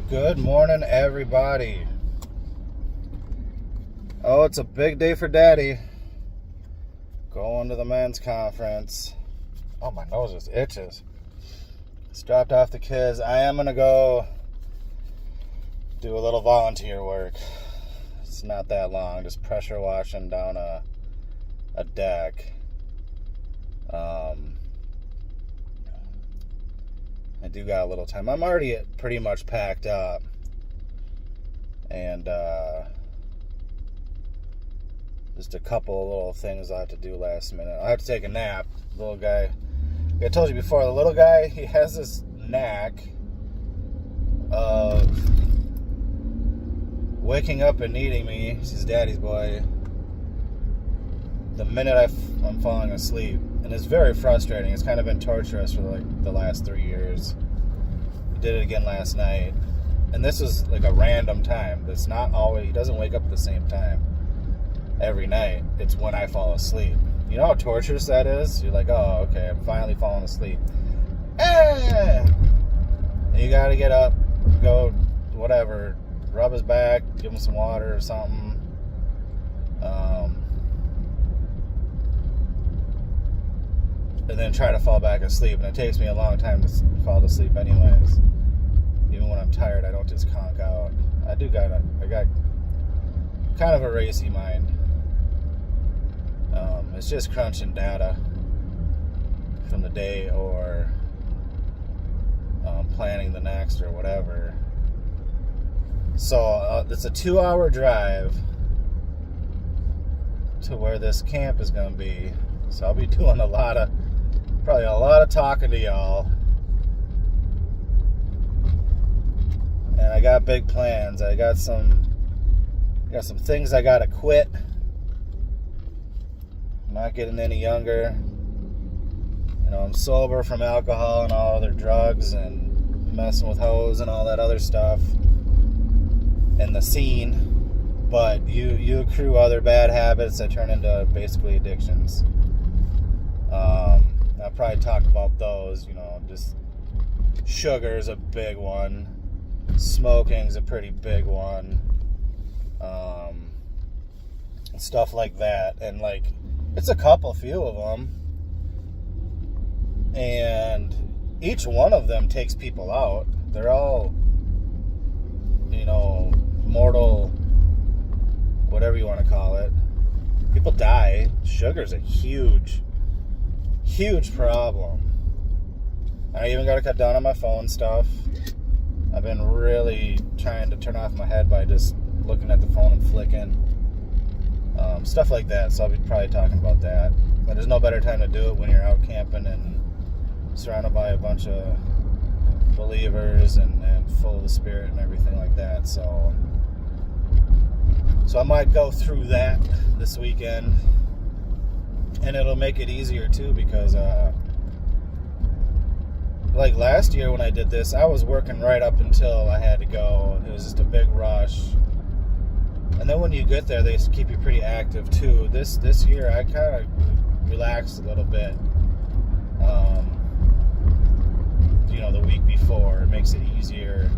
Good morning, everybody. Oh, it's a big day for Daddy. Going to the men's conference. Oh, my nose just itches. Just dropped off the kids. I am going to go do a little volunteer work. It's not that long, just pressure washing down a deck. I do got a little time. I'm already pretty much packed up. And just a couple of little things I have to do last minute. I have to take a nap. Little guy, I told you before, the little guy, he has this knack of waking up and needing me. He's Daddy's boy the minute I'm falling asleep. And it's very frustrating. It's kind of been torturous for like the last 3 years. He did it again last night. And this is like a random time. It's not always, he doesn't wake up at the same time every night. It's when I fall asleep. You know how torturous that is? You're like, oh, okay, I'm finally falling asleep. And you gotta get up, go, whatever, rub his back, give him some water or something. And then try to fall back asleep. And it takes me a long time to fall asleep anyways. Even when I'm tired, I don't just conk out. I got kind of a racy mind. It's just crunching data from the day or planning the next or whatever. So it's a 2-hour drive to where this camp is going to be. So I'll be doing probably a lot of talking to y'all. And I got big plans. I got some things I gotta quit. I'm not getting any younger. You know, I'm sober from alcohol and all other drugs and messing with hoes and all that other stuff and the scene. But you accrue other bad habits that turn into basically addictions. I'll probably talk about those, you know, just sugar's a big one. Smoking's a pretty big one. Stuff like that. And like, it's a few of them. And each one of them takes people out. They're all, you know, mortal, whatever you want to call it. People die. Sugar's a huge problem. I even got to cut down on my phone stuff. I've been really trying to turn off my head by just looking at the phone and flicking. Stuff like that. So I'll be probably talking about that. But there's no better time to do it when you're out camping and surrounded by a bunch of believers and full of the Spirit and everything like that. So I might go through that this weekend. And it'll make it easier too because like last year when I did this, I was working right up until I had to go. It was just a big rush. And then when you get there, they keep you pretty active too. This year, I kind of relaxed a little bit. You know, the week before, it makes it easier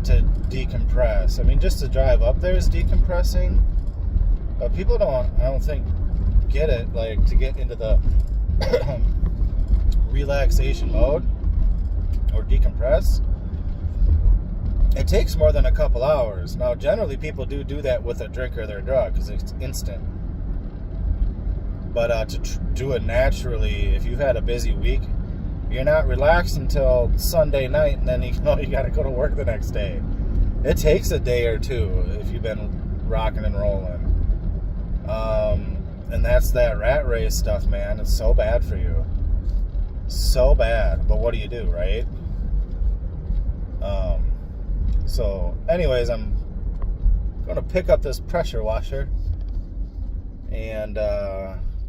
to decompress. I mean, just to drive up there is decompressing. But people I don't think, get it. Like, to get into the relaxation mode or decompress, it takes more than a couple hours. Now, generally, people do that with a drink or their drug because it's instant. But to do it naturally, if you've had a busy week, you're not relaxed until Sunday night, and then you got to go to work the next day. It takes a day or two if you've been rocking and rolling. And that's that rat race stuff, man. It's so bad for you. So bad. But what do you do, right? So, anyways, I'm going to pick up this pressure washer and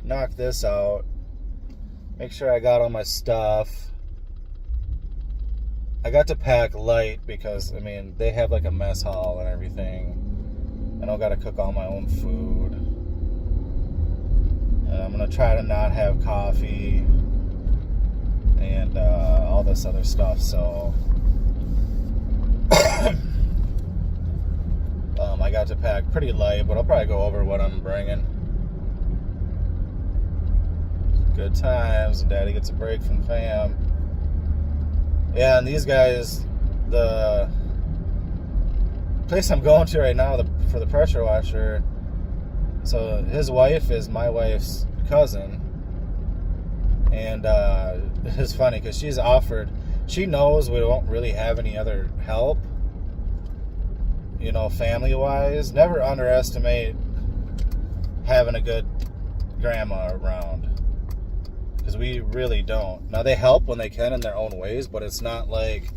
knock this out. Make sure I got all my stuff. I got to pack light because, I mean, they have like a mess hall and everything. I don't got to cook all my own food. And I'm going to try to not have coffee and all this other stuff. So got to pack pretty light, but I'll probably go over what I'm bringing. Good times, and Daddy gets a break from fam. Yeah, and these guys, the place I'm going to right now for the pressure washer, so his wife is my wife's cousin, and it's funny because she's offered, she knows we don't really have any other help, you know, family-wise. Never underestimate having a good grandma around, because we really don't. Now, they help when they can in their own ways, but it's not like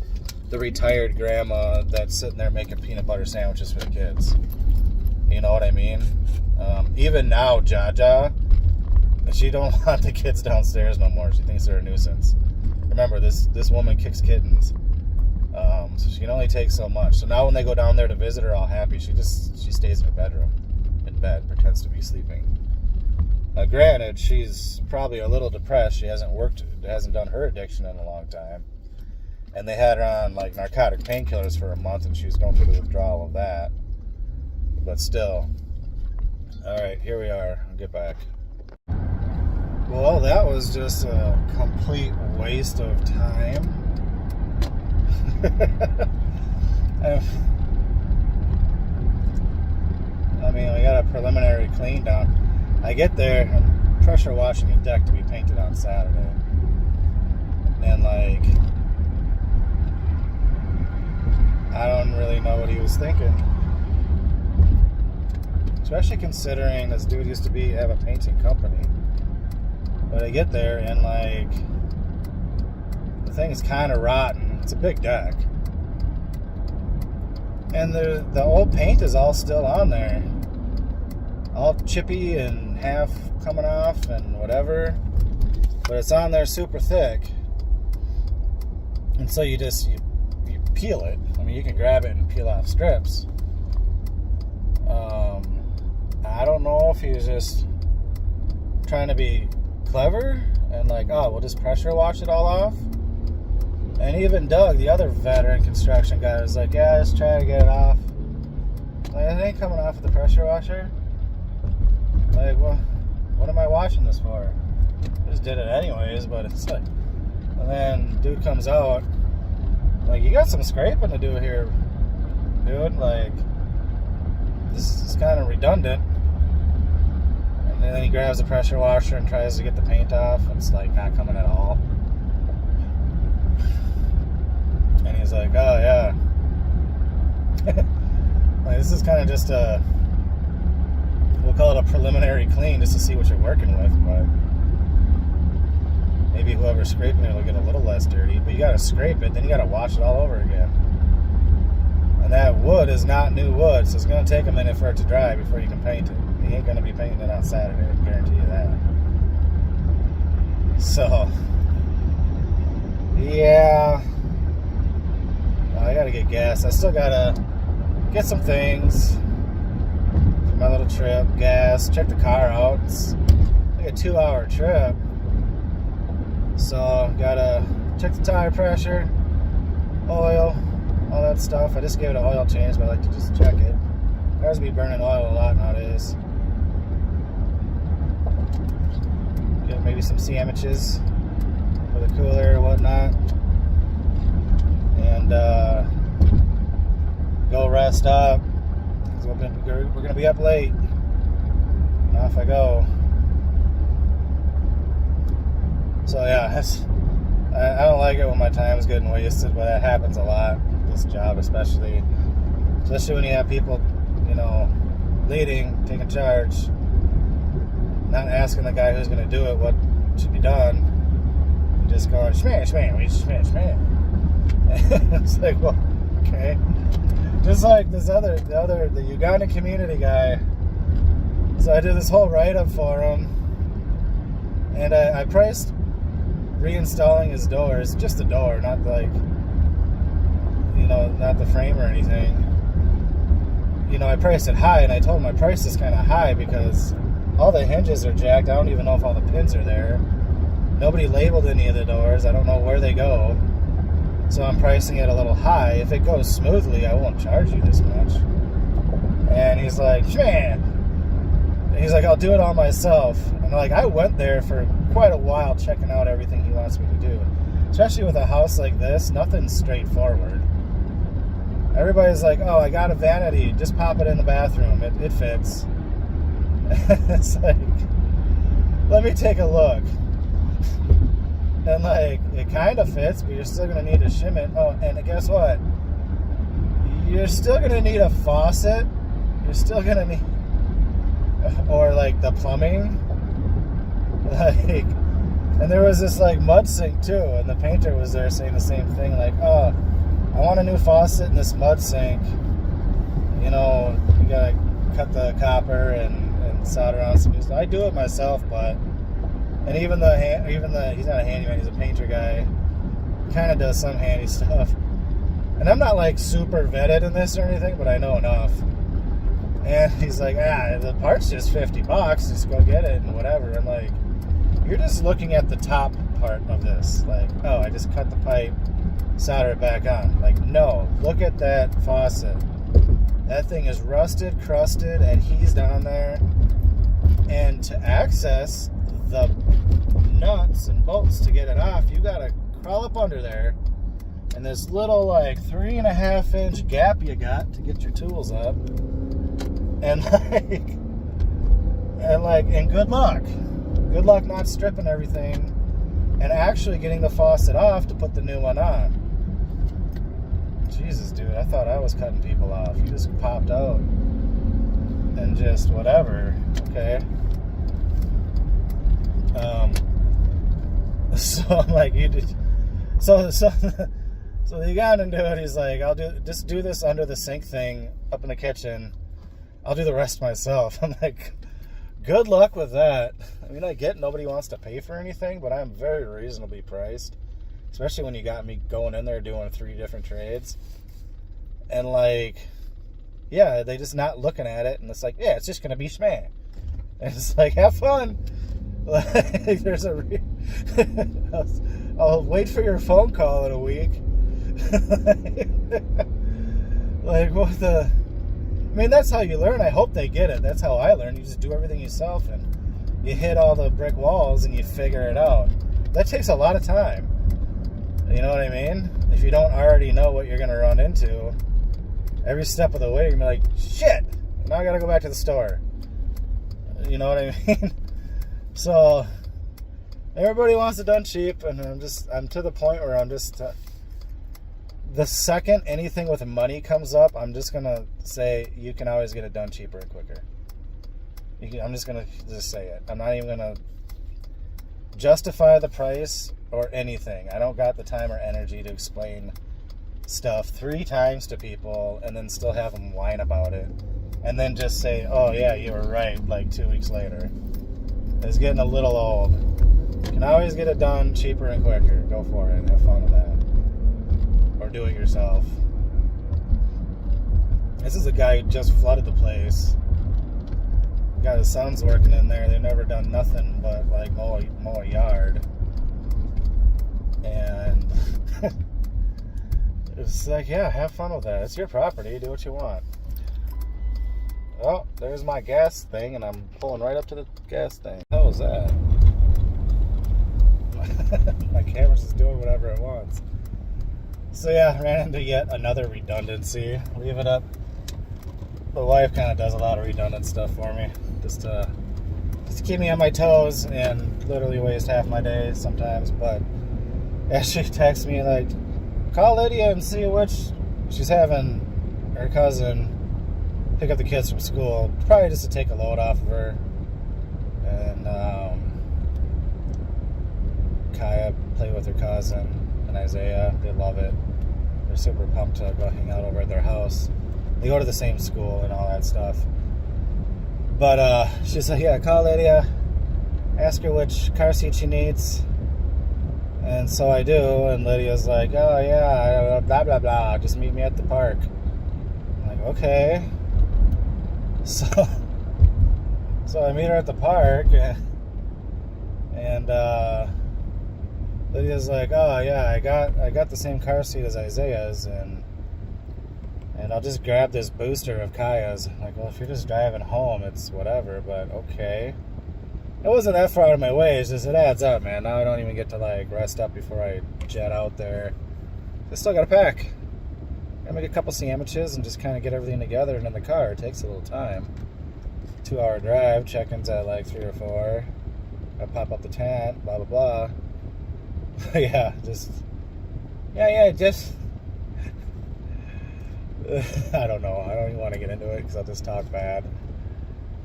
the retired grandma that's sitting there making peanut butter sandwiches for the kids. You know what I mean? Even now, Jaja, she don't want the kids downstairs no more. She thinks they're a nuisance. Remember, this woman kicks kittens. So she can only take so much. So now when they go down there to visit her all happy, she stays in her bedroom, in bed, pretends to be sleeping. Granted, she's probably a little depressed. She hasn't done her addiction in a long time. And they had her on like narcotic painkillers for a month, and she was going through the withdrawal of that. But still. Alright, here we are. I'll get back. Well, that was just a complete waste of time. I mean, we got a preliminary clean down. I get there, and pressure washing a deck to be painted on Saturday. And like, I don't really know what he was thinking. Especially considering this dude used to have a painting company. But I get there, and like, the thing is kind of rotten. It's a big deck. And the old paint is all still on there. All chippy and half coming off and whatever. But it's on there super thick. And so you peel it. I mean, you can grab it and peel off strips. I don't know if he was just trying to be clever and like, oh, we'll just pressure wash it all off. And even Doug, the other veteran construction guy, was like, yeah, just try to get it off. Like, it ain't coming off with the pressure washer. Like, well, what am I washing this for? I just did it anyways, but it's like, and then dude comes out, like, you got some scraping to do here, dude. Like, this is kind of redundant. And then he grabs the pressure washer and tries to get the paint off. It's like not coming at all. And he's like, oh yeah. Like, this is kind of just we'll call it a preliminary clean just to see what you're working with, but maybe whoever's scraping it will get a little less dirty. But you gotta scrape it, then you gotta wash it all over again. And that wood is not new wood, so it's gonna take a minute for it to dry before you can paint it. He ain't gonna be painting it on Saturday, I guarantee you that. So, yeah. I gotta get gas. I still gotta get some things for my little trip. Gas, check the car out. It's like a 2-hour trip. So, gotta check the tire pressure, oil, all that stuff. I just gave it an oil change, but I like to just check it. Cars be burning oil a lot nowadays. Get maybe some sandwiches for the cooler or whatnot. And go rest up. We're going to be up late. And off I go. So yeah, I don't like it when my time is getting wasted, but that happens a lot. This job especially when you have people, you know, leading, taking charge, not asking the guy who's going to do it what should be done, just going smash. It's like, well, okay. Just like the Ugandan community guy. So I did this whole write-up for him, and I priced reinstalling his doors, just the door, not like, you know, not the frame or anything. You know, I priced it high, and I told him I priced this kind of high because all the hinges are jacked. I don't even know if all the pins are there. Nobody labeled any of the doors. I don't know where they go. So I'm pricing it a little high. If it goes smoothly, I won't charge you this much. And he's like, man. He's like, I'll do it all myself. And like, I went there for quite a while checking out everything he wants me to do. Especially with a house like this, nothing's straightforward. Everybody's like, oh, I got a vanity. Just pop it in the bathroom. It fits. It's like, let me take a look. And like, it kind of fits, but you're still going to need to shim it. Oh, and guess what? You're still going to need a faucet. You're still going to need... Or like the plumbing. Like, and there was this like mud sink too, and the painter was there saying the same thing, like, oh, I want a new faucet in this mud sink. You know, you gotta cut the copper and solder on some new stuff. I do it myself, but and even the he's not a handyman, he's a painter guy. Kind of does some handy stuff. And I'm not like super vetted in this or anything, but I know enough. And he's like, the part's just $50. Just go get it and whatever. I'm like, you're just looking at the top part of this. Like, oh, I just cut the pipe, solder it back on. Like, no, look at that faucet. That thing is rusted, crusted, adhesed on there. And to access the nuts and bolts to get it off, you gotta crawl up under there. And this little like 3.5-inch gap you got to get your tools up. And good luck. Good luck not stripping everything and actually getting the faucet off to put the new one on. Jesus, dude, I thought I was cutting people off. You just popped out and just whatever. Okay. So I'm like, you did. So he got into it. He's like, I'll do this under the sink thing up in the kitchen. I'll do the rest myself. I'm like, good luck with that. I mean, I get nobody wants to pay for anything, but I'm very reasonably priced. Especially when you got me going in there doing 3 different trades. And like, yeah, they just not looking at it. And it's like, yeah, it's just going to be schmeh. And it's like, have fun. Like, there's I'll wait for your phone call in a week. Like, what the... I mean, that's how you learn. I hope they get it. That's how I learn. You just do everything yourself, and you hit all the brick walls, and you figure it out. That takes a lot of time. You know what I mean? If you don't already know what you're going to run into, every step of the way, you're going to be like, shit, now I got to go back to the store. You know what I mean? So, everybody wants it done cheap, and I'm to the point where I'm just... the second anything with money comes up, I'm just going to say you can always get it done cheaper and quicker. I'm just going to just say it. I'm not even going to justify the price or anything. I don't got the time or energy to explain stuff 3 times to people and then still have them whine about it. And then just say, oh yeah, you were right, like 2 weeks later. It's getting a little old. You can always get it done cheaper and quicker. Go for it. Have fun with that. Or do it yourself. This is a guy who just flooded the place. Got his sons working in there. They've never done nothing but like mow a yard. And it's like, yeah, have fun with that. It's your property. Do what you want. Oh, there's my gas thing, and I'm pulling right up to the gas thing. How was that? My camera's just doing whatever it wants. So yeah, ran into yet another redundancy. Leave it up. The wife kind of does a lot of redundant stuff for me. Just to keep me on my toes and literally waste half my day sometimes. But yeah, she texts me like, call Lydia and see which she's having her cousin pick up the kids from school. Probably just to take a load off of her. And Kaya play with her cousin and Isaiah. They love it. They're super pumped to go hang out over at their house. They go to the same school and all that stuff. But she's like, yeah, call Lydia, ask her which car seat she needs. And so I do, and Lydia's like, oh yeah, blah blah blah, just meet me at the park. I'm like, okay. So I meet her at the park, and Lydia's like, oh yeah, I got the same car seat as Isaiah's, and And I'll just grab this booster of Kaya's. Like, well, if you're just driving home, it's whatever, but okay. It wasn't that far out of my way, it's just it adds up, man. Now I don't even get to like rest up before I jet out there. I still gotta pack. Gotta make a couple sandwiches and just kind of get everything together and in the car. It takes a little time. 2-hour drive, check-ins at like 3 or 4. I pop up the tent, blah blah blah. Yeah, just I don't know. I don't even want to get into it because I'll just talk bad.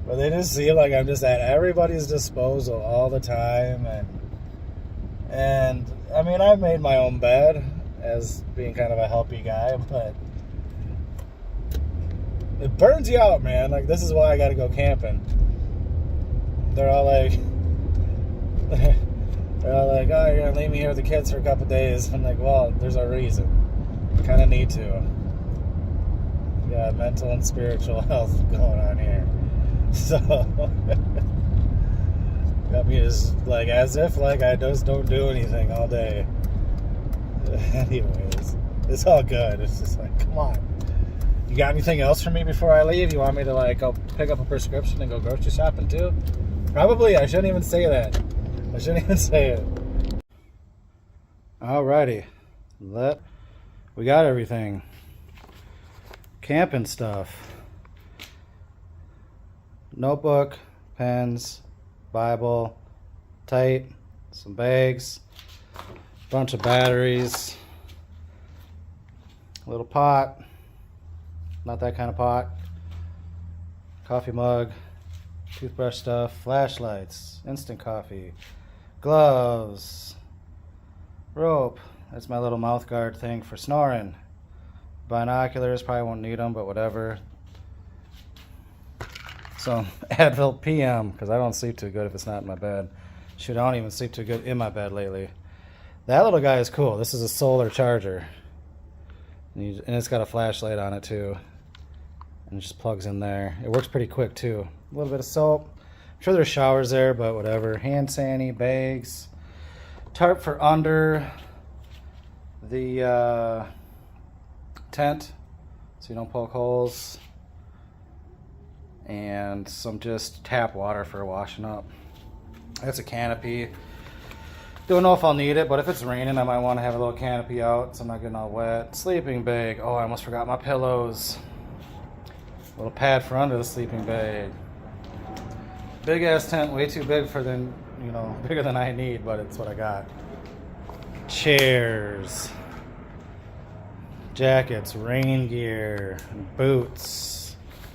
But they just seem like I'm just at everybody's disposal all the time, and I mean, I've made my own bed as being kind of a helpy guy, but it burns you out, man. Like, this is why I got to go camping. They're all like, oh, you're gonna leave me here with the kids for a couple days. I'm like, well, there's a reason. Kind of need to. Yeah, mental and spiritual health going on here. So, got me just like as if like I just don't do anything all day. Anyways, it's all good. It's just like, come on. You got anything else for me before I leave? You want me to like go pick up a prescription and go grocery shopping too? Probably. I shouldn't even say that. I shouldn't even say it. Alrighty. We got everything. Camping stuff. Notebook, pens, Bible, tight, some bags, bunch of batteries, a little pot, not that kind of pot, coffee mug, toothbrush stuff, flashlights, instant coffee, gloves, rope. That's my little mouth guard thing for snoring. Binoculars, probably won't need them, but whatever. Some Advil PM, because I don't sleep too good if it's not in my bed. Shoot, I don't even sleep too good in my bed lately. That little guy is cool. This is a solar charger. And it's got a flashlight on it too. And it just plugs in there. It works pretty quick too. A little bit of soap. I'm sure there's showers there, but whatever. Hand sanitizer, bags. Tarp for under the tent so you don't poke holes. And some just tap water for washing up. That's a canopy. Don't know if I'll need it, but if it's raining, I might want to have a little canopy out so I'm not getting all wet. Sleeping bag. Oh, I almost forgot my pillows. A little pad for under the sleeping bag. Big ass tent, way too big for than, bigger than I need, but it's what I got. Chairs. Jackets, rain gear, boots.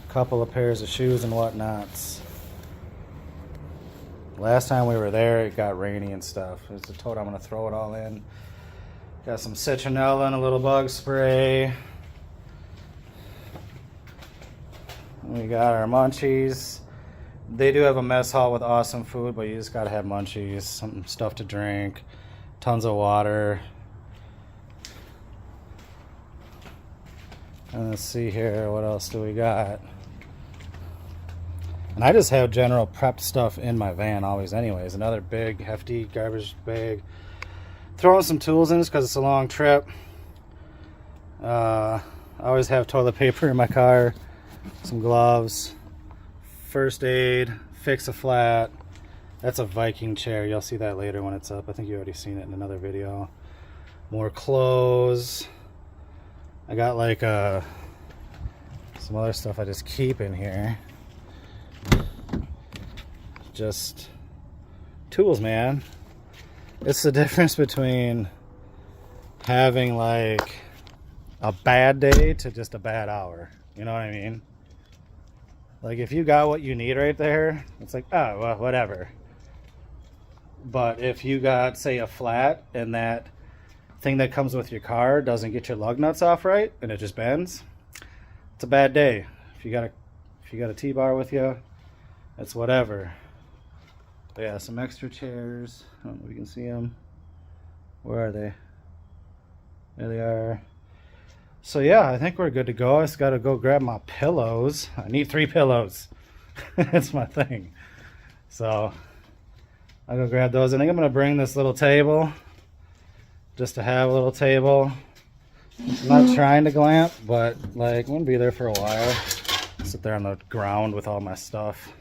Couple of pairs of shoes and whatnots. Last time we were there, it got rainy and stuff. It's a tote. I'm gonna throw it all in. Got some citronella and a little bug spray. We got our munchies. They do have a mess hall with awesome food, but you just gotta have munchies, some stuff to drink, tons of water. And let's see here, what else do we got? And I just have general prepped stuff in my van always anyways. Another big, hefty garbage bag. Throwing some tools in this because it's a long trip. I always have toilet paper in my car. Some gloves. First aid. Fix a flat. That's a Viking chair. You'll see that later when it's up. I think you already seen it in another video. More clothes. I got like some other stuff I just keep in here. Just tools, man. It's the difference between having like a bad day to just a bad hour. You know what I mean? Like if you got what you need right there, it's like, oh, well, whatever. But if you got, say, a flat and that thing that comes with your car doesn't get your lug nuts off right and it just bends, it's a bad day. If you got a T-bar with you, it's whatever. But yeah, some extra chairs. I don't know if you can see them. Where are they? There they are. So yeah, I think we're good to go. I just gotta go grab my pillows. I need 3 pillows. That's my thing. So I'll go grab those. I think I'm gonna bring this little table just to have a little table. I'm not trying to glamp, but like I'm gonna be there for a while. Sit there on the ground with all my stuff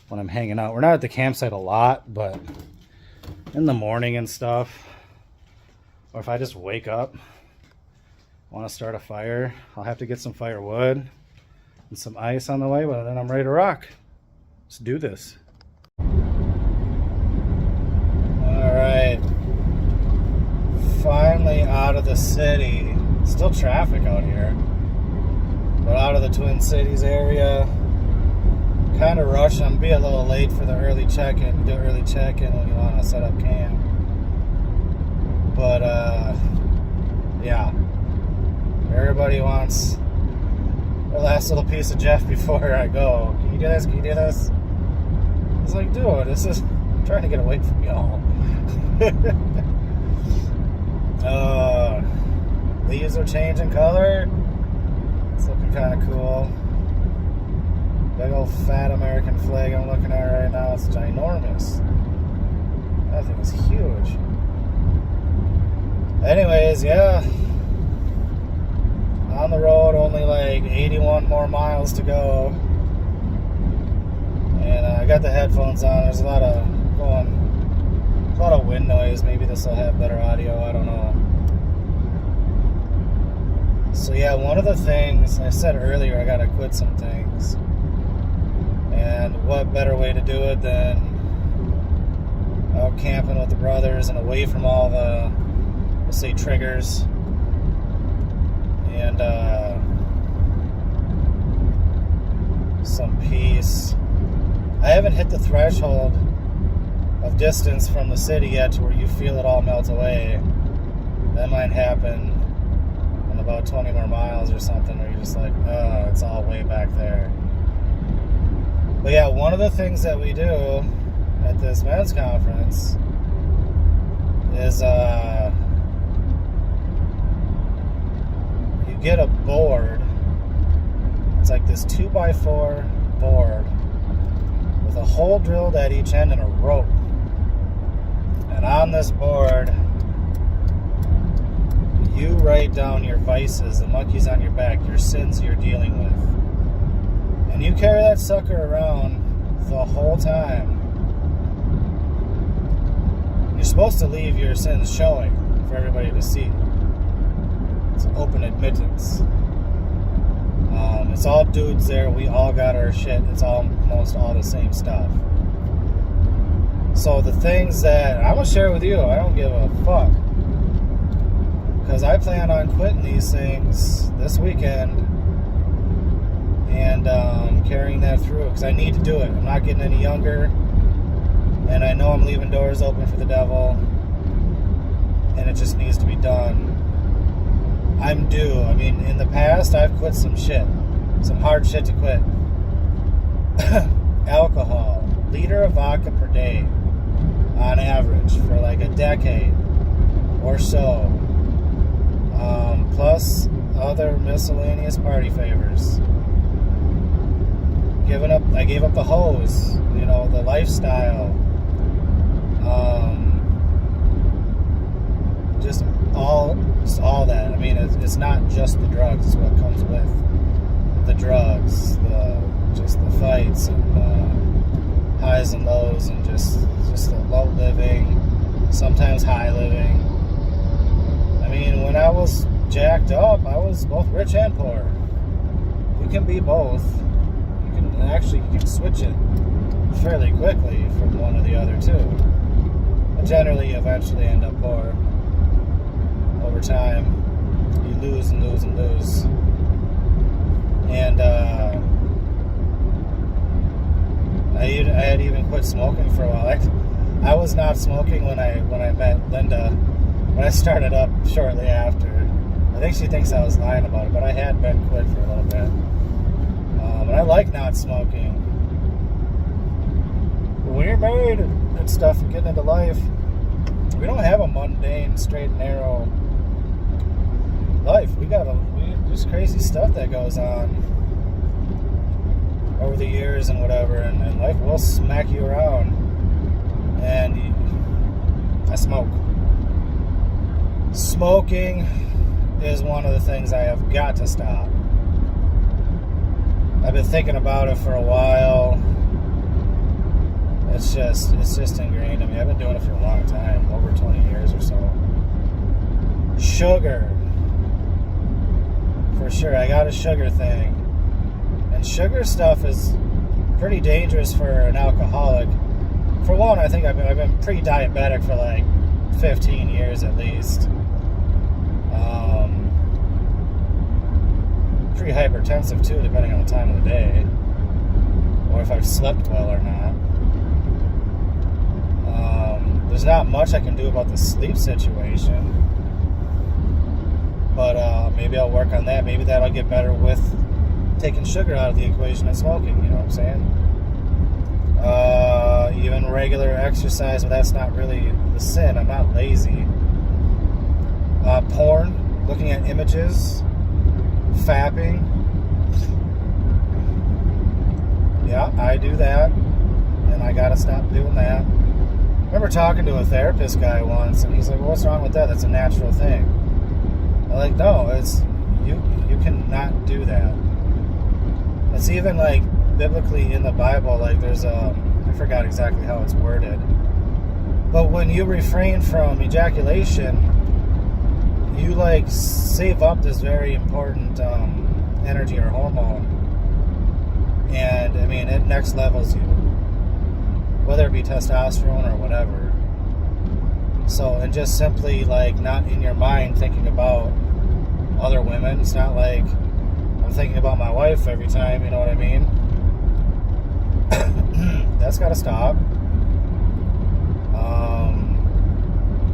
when I'm hanging out. We're not at the campsite a lot, but in the morning and stuff, or if I just wake up, want to start a fire, I'll have to get some firewood and some ice on the way, but then I'm ready to rock. Let's do this. Alright, finally out of the city. Still traffic out here, but out of the Twin Cities area. Kind of rushing. I'm gonna be a little late for the early check-in. Do early check-in when you want to set up camp. But yeah, everybody wants the last little piece of Jeff before I go. Can you do this? Can you do this? I was like, dude, this is I'm trying to get away from y'all. Leaves are changing color. It's looking kind of cool. Big old fat American flag I'm looking at right now. It's ginormous. That thing is huge. Anyways, yeah. On the road, only like 81 more miles to go. And I got the headphones on. There's a lot of wind noise. Maybe this will have better audio. I don't know. So yeah, one of the things I said earlier, I gotta quit some things. And what better way to do it than out camping with the brothers and away from all the, let's say, triggers and some peace. I haven't hit the threshold of distance from the city yet to where you feel it all melt away. That might happen in about 20 more miles or something, where you're just like, oh, it's all way back there. But yeah, one of the things that we do at this men's conference is you get a board. It's like this 2x4 board with a hole drilled at each end and a rope. And on this board, you write down your vices, the monkeys on your back, your sins you're dealing with. And you carry that sucker around the whole time. You're supposed to leave your sins showing for everybody to see. It's open admittance. It's all dudes there. We all got our shit. It's almost all the same stuff. So the things that I'm going to share with you, I don't give a fuck. Because I plan on quitting these things this weekend and carrying that through. Because I need to do it. I'm not getting any younger. And I know I'm leaving doors open for the devil. And it just needs to be done. I'm due. I mean, in the past, I've quit some shit. Some hard shit to quit. Alcohol. Liter of vodka per day. On average. For like a decade. Or so. Plus other miscellaneous party favors. I gave up the hose. You know, the lifestyle. Just all that. I mean, it's not just the drugs. It's what comes with the drugs, just the fights and highs and lows, and just the low living, sometimes high living. I mean, when I was jacked up, I was both rich and poor. You can be both. You can switch it fairly quickly from one to the other too. But generally, you eventually end up poor. Over time, you lose and lose and lose. And I had even quit smoking for a while. I was not smoking when I met Linda. When I started up shortly after. I think she thinks I was lying about it, but I had been quit for a little bit. And I like not smoking. But when you're married and stuff and getting into life, we don't have a mundane, straight and narrow life. There's crazy stuff that goes on over the years and whatever, and life will smack you around. And I smoke. Smoking is one of the things I have got to stop. I've been thinking about it for a while. It's just ingrained in me. I've been doing it for a long time, over 20 years or so. Sugar. For sure, I got a sugar thing. And sugar stuff is pretty dangerous for an alcoholic. For one, I think I've been pre-diabetic for like 15 years at least. Pre-hypertensive too, depending on the time of the day, or if I've slept well or not. There's not much I can do about the sleep situation, but maybe I'll work on that. Maybe that'll get better with taking sugar out of the equation and smoking, you know what I'm saying? Even regular exercise, but that's not really the sin. I'm not lazy. Porn, looking at images, fapping. Yeah, I do that, and I gotta stop doing that. I remember talking to a therapist guy once, and he's like, well, what's wrong with that? That's a natural thing. I'm like, no, it's you cannot do that. It's even like biblically in the Bible, like there's I forgot exactly how it's worded, but when you refrain from ejaculation, you like save up this very important energy or hormone, and I mean it next levels you, whether it be testosterone or whatever. So, and just simply like not in your mind thinking about other women. It's not like I'm thinking about my wife every time, you know what I mean? That's gotta stop.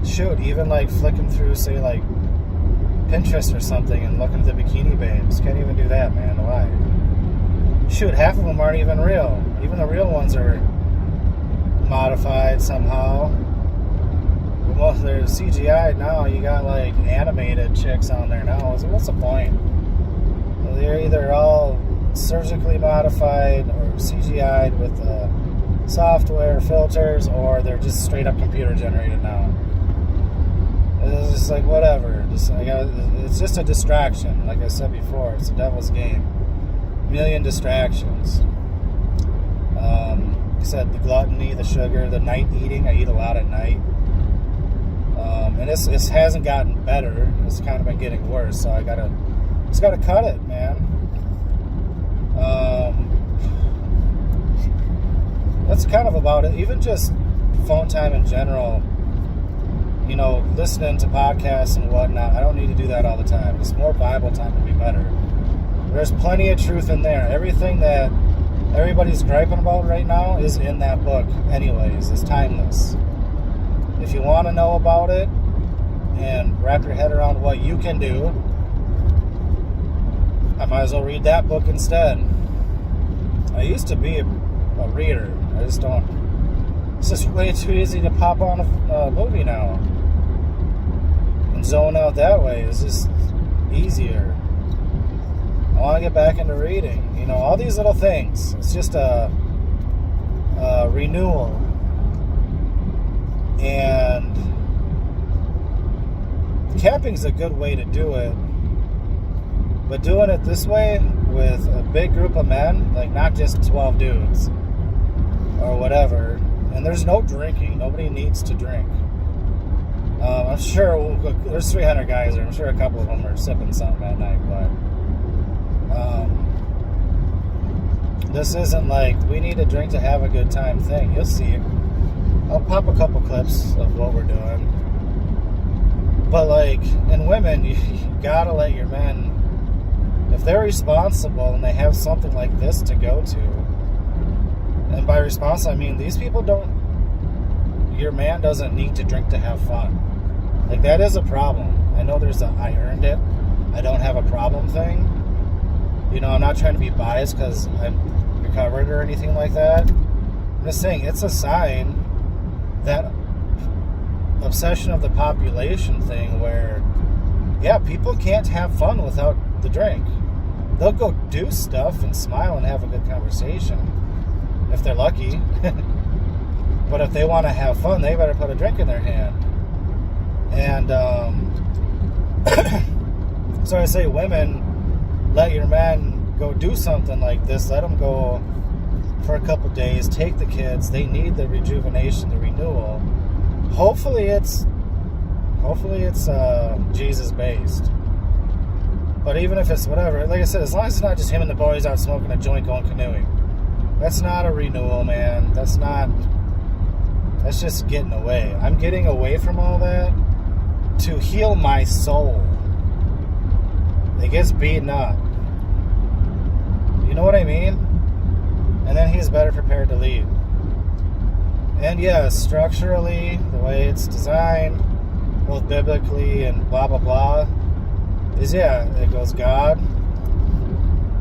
Shoot, even like flicking through, say, like Pinterest or something and looking at the bikini babes. Can't even do that, man. Why? Shoot, half of them aren't even real. Even the real ones are modified somehow. Well, they're CGI now. You got like animated chicks on there now. So what's the point? They're either all surgically modified or CGI'd with software filters, or they're just straight up computer generated now. It's just like whatever. It's just a distraction. Like I said before, it's a devil's game. A million distractions. Like I said, the gluttony, the sugar, the night eating. I eat a lot at night. And this hasn't gotten better. It's kind of been getting worse. So I just gotta cut it, man. That's kind of about it. Even just phone time in general. You know, listening to podcasts and whatnot. I don't need to do that all the time. Just more Bible time would be better. There's plenty of truth in there. Everything that everybody's griping about right now is in that book anyways. It's timeless. If you want to know about it and wrap your head around what you can do, I might as well read that book instead. I used to be a reader. I just don't. It's just way too easy to pop on a movie now and zone out that way. It's just easier. I want to get back into reading. You know, all these little things. It's just a renewal. And camping's a good way to do it. But doing it this way with a big group of men, like not just 12 dudes or whatever, and there's no drinking. Nobody needs to drink. I'm sure there's 300 guys there. I'm sure a couple of them are sipping something at night, but this isn't like we need a drink to have a good time thing. You'll see. I'll pop a couple clips of what we're doing. But like, in women, you gotta let your men, if they're responsible and they have something like this to go to, and by responsible I mean these people your man doesn't need to drink to have fun. Like, that is a problem. I know there's I earned it, I don't have a problem thing. You know, I'm not trying to be biased because I'm recovered or anything like that. I'm just saying it's a sign, that obsession of the population thing where, yeah, people can't have fun without the drink. They'll go do stuff and smile and have a good conversation if they're lucky. But if they want to have fun, they better put a drink in their hand. And So I say, women, let your men go do something like this. Let them go for a couple days. Take the kids. They need the rejuvenation, the renewal. Hopefully it's Jesus based. But even if it's whatever, like I said, as long as it's not just him and the boys out smoking a joint going canoeing, that's not a renewal, man. That's just getting away. I'm getting away from all that to heal my soul. It gets beaten up. You know what I mean? And then he's better prepared to lead. And yes, structurally, the way it's designed, both biblically and blah, blah, blah, is, it goes God,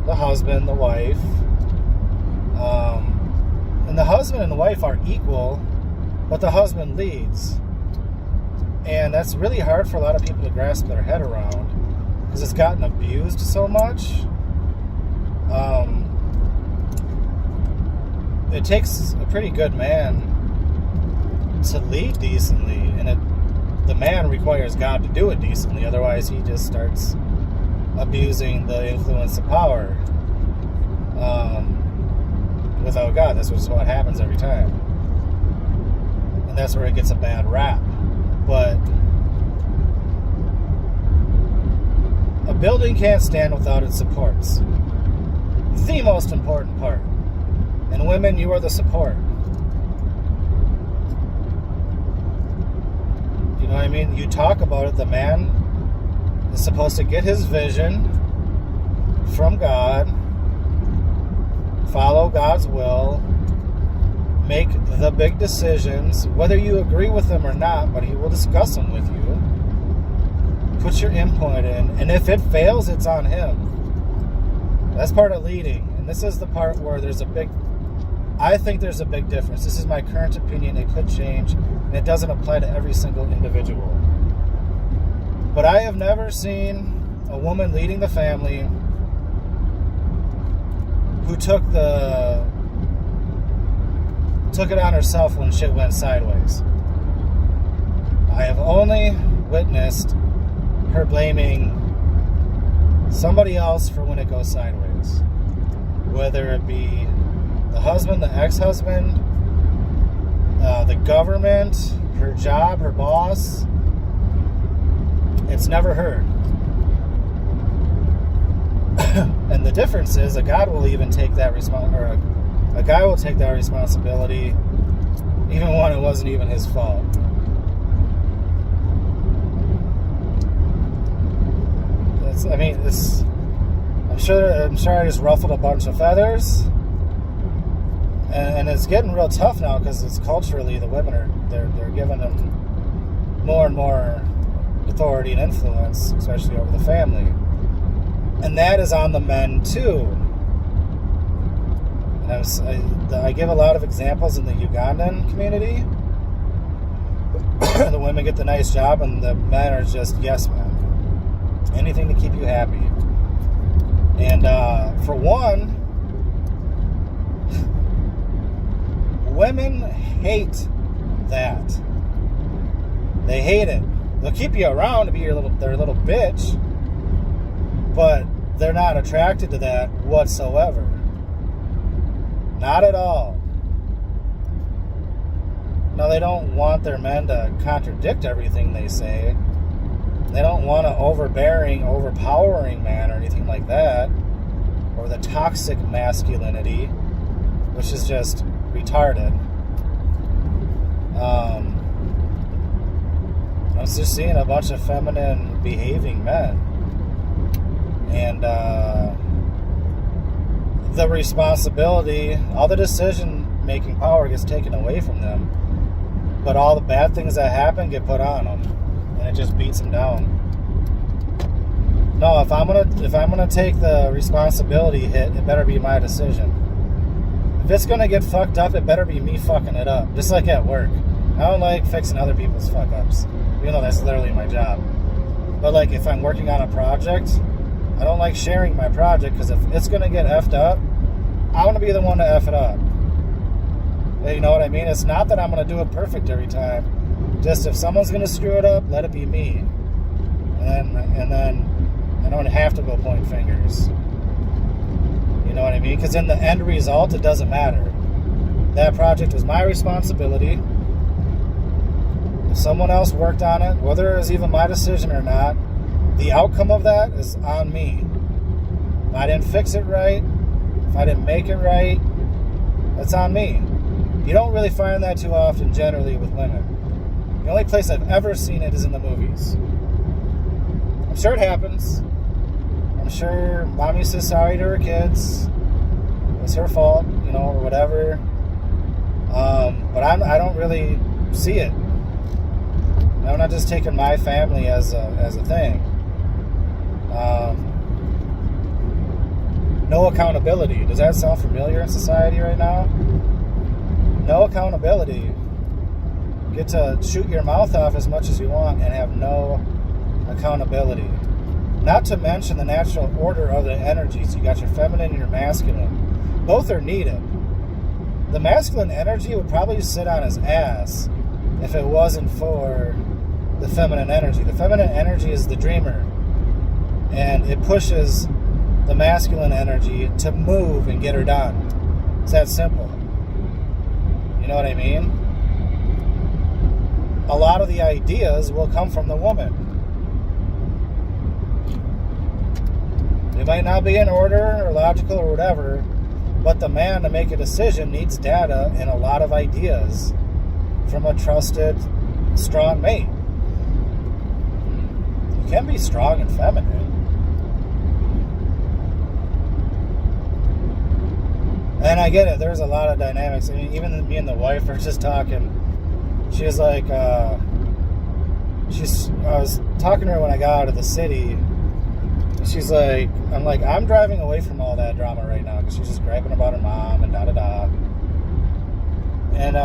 the husband, the wife. And the husband and the wife are equal, but the husband leads. And that's really hard for a lot of people to grasp their head around because it's gotten abused so much. It takes a pretty good man to lead decently, and the man requires God to do it decently. Otherwise, he just starts abusing the influence of power. Without God, that's what happens every time. And that's where it gets a bad rap. But a building can't stand without its supports. The most important part. And women, you are the support. You know what I mean? You talk about it, the man is supposed to get his vision from God, follow God's will, make the big decisions, whether you agree with them or not, but he will discuss them with you. Put your input in, and if it fails, it's on him. That's part of leading, and this is the part where I think there's a big difference. This is my current opinion. It could change, and it doesn't apply to every single individual. But I have never seen a woman leading the family who took it on herself when shit went sideways. I have only witnessed her blaming somebody else for when it goes sideways. Whether it be the husband, the ex-husband, the government, her job, her boss. It's never her. And the difference is a God will even take that a guy will take that responsibility even when it wasn't even his fault. I'm sure I just ruffled a bunch of feathers. And it's getting real tough now because it's culturally the women they're giving them more and more authority and influence, especially over the family. And that is on the men too. And I give a lot of examples in the Ugandan community. The women get the nice job and the men are just yes men. Anything to keep you happy. And for one, women hate that. They hate it. They'll keep you around to be their little bitch, but they're not attracted to that whatsoever. Not at all. No, they don't want their men to contradict everything they say. They don't want an overbearing, overpowering man or anything like that, or the toxic masculinity, which is just retarded. I was just seeing a bunch of feminine behaving men, and the responsibility, all the decision making power gets taken away from them, but all the bad things that happen get put on them, and it just beats them down. No, if I'm gonna take the responsibility hit, it better be my decision. If it's gonna get fucked up, it better be me fucking it up. Just like at work. I don't like fixing other people's fuck ups, even though that's literally my job. But like if I'm working on a project, I don't like sharing my project because if it's gonna get effed up, I want to be the one to F it up. You know what I mean? It's not that I'm gonna do it perfect every time. Just if someone's gonna screw it up, let it be me. And I don't have to go point fingers. You know what I mean? Because in the end result, it doesn't matter. That project was my responsibility. If someone else worked on it, whether it was even my decision or not, the outcome of that is on me. If I didn't fix it right, if I didn't make it right, that's on me. You don't really find that too often generally with women. The only place I've ever seen it is in the movies. I'm sure it happens. I'm sure mommy says sorry to her kids. It's her fault, or whatever. But I don't really see it. I'm not just taking my family as a thing. No accountability. Does that sound familiar in society right now? No accountability. Get to shoot your mouth off as much as you want and have no accountability. Not to mention the natural order of the energies. You got your feminine and your masculine. Both are needed. The masculine energy would probably sit on his ass if it wasn't for the feminine energy. The feminine energy is the dreamer, and it pushes the masculine energy to move and get her done. It's that simple. You know what I mean? A lot of the ideas will come from the woman. They might not be in order or logical or whatever, but the man, to make a decision, needs data and a lot of ideas from a trusted, strong mate. You can be strong and feminine. And I get it, there's a lot of dynamics. I mean, even me and the wife are just talking. She was like, I was talking to her when I got out of the city. She's like, I'm driving away from all that drama right now, because she's just griping about her mom and da-da-da. And,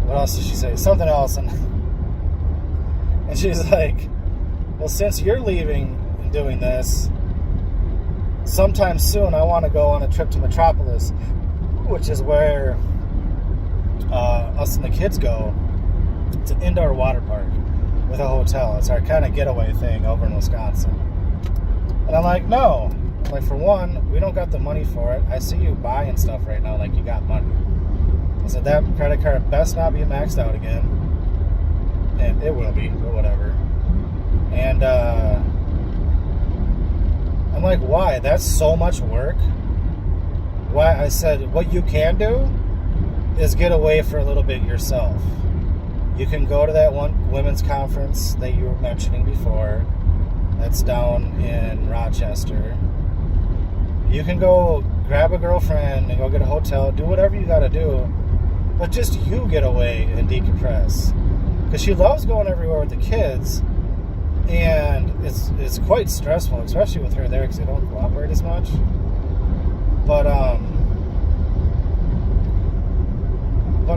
what else did she say? Something else. And she's like, well, since you're leaving and doing this, sometime soon I want to go on a trip to Metropolis, which is where us and the kids go. It's an indoor water park with a hotel. It's our kind of getaway thing over in Wisconsin. And I'm like, no. Like, for one, we don't got the money for it. I see you buying stuff right now like you got money. I said, that credit card best not be maxed out again. And it will be, but whatever. And I'm like, why? That's so much work. Why? I said, what you can do is get away for a little bit yourself. You can go to that one women's conference that you were mentioning before. That's down in Rochester. You can go grab a girlfriend and go get a hotel, do whatever you gotta do, but just you get away and decompress. Because she loves going everywhere with the kids, and it's quite stressful, especially with her there, because they don't cooperate as much. But I'm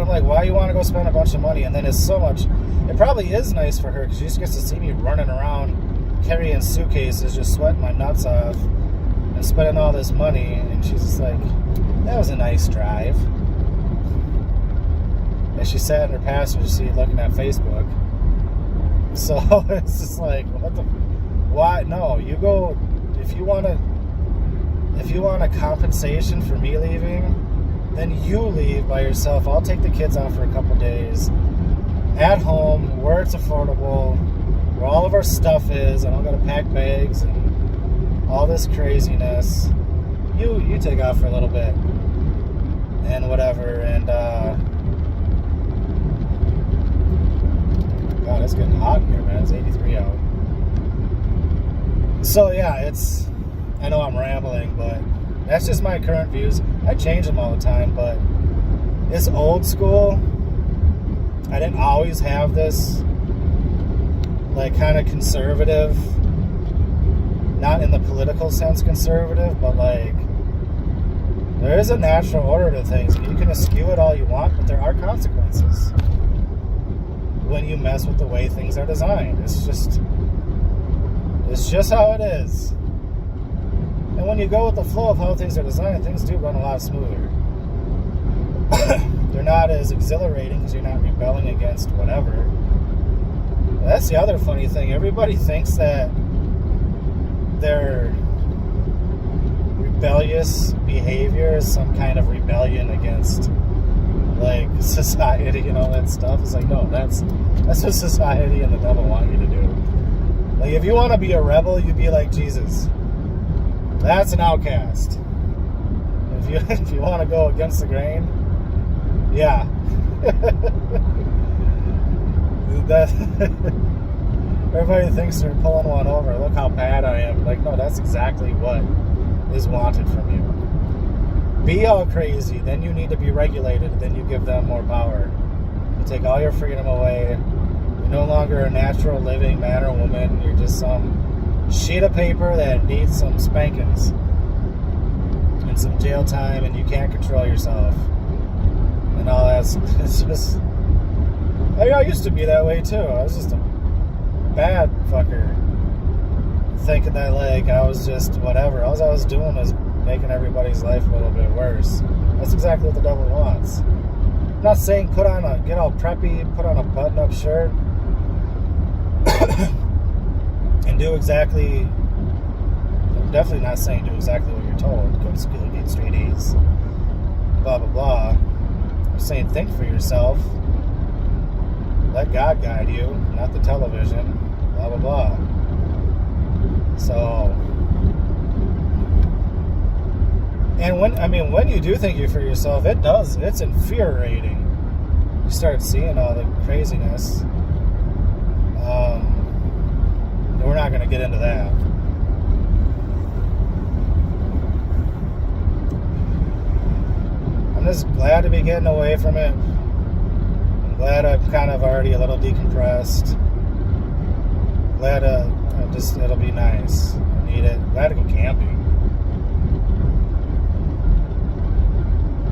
like, why you want to go spend a bunch of money? And then it's so much. It probably is nice for her, because she just gets to see me running around carrying suitcases, just sweating my nuts off and spending all this money. And she's just like, that was a nice drive. And she sat in her passenger seat looking at Facebook. So it's just like, what the, why? No, you go, if you want a compensation for me leaving, then you leave by yourself. I'll take the kids out for a couple days at home, where it's affordable, where all of our stuff is. I don't gotta pack bags and all this craziness. You take off for a little bit and whatever. And God, it's getting hot in here, man. It's 83 out. So yeah, I know I'm rambling, but that's just my current views. I change them all the time, but it's old school. I didn't always have this, like, kind of conservative, not in the political sense conservative, but like, there is a natural order to things. You can eschew it all you want, but there are consequences when you mess with the way things are designed. It's just how it is. And when you go with the flow of how things are designed, things do run a lot smoother. They're not as exhilarating because you're not rebelling against whatever. That's the other funny thing. Everybody thinks that their rebellious behavior is some kind of rebellion against like society and all that stuff. It's like, no, that's what society and the devil want you to do. Like, if you want to be a rebel, you be like Jesus. That's an outcast. If you want to go against the grain, yeah. That everybody thinks they're pulling one over. Look how bad I am. Like, no, that's exactly what is wanted from you. Be all crazy, then you need to be regulated, then you give them more power. You take all your freedom away. You're no longer a natural living man or woman. You're just some sheet of paper that needs some spankings and some jail time, and you can't control yourself. And all that's, it's just, I used to be that way too. I was just a bad fucker, thinking that like I was just whatever. All I was doing was making everybody's life a little bit worse. That's exactly what the devil wants. I'm not saying get all preppy, put on a button-up shirt, and do exactly. I'm definitely not saying do exactly what you're told. Go to school, get straight A's, blah blah blah. I'm saying think for yourself. Let God guide you, not the television. Blah blah blah. So. And when you do think you for yourself, it's infuriating. You start seeing all the craziness. We're not going to get into that. I'm just glad to be getting away from it. I'm glad I'm kind of already a little decompressed. Glad it'll be nice. I need it. Glad to go camping.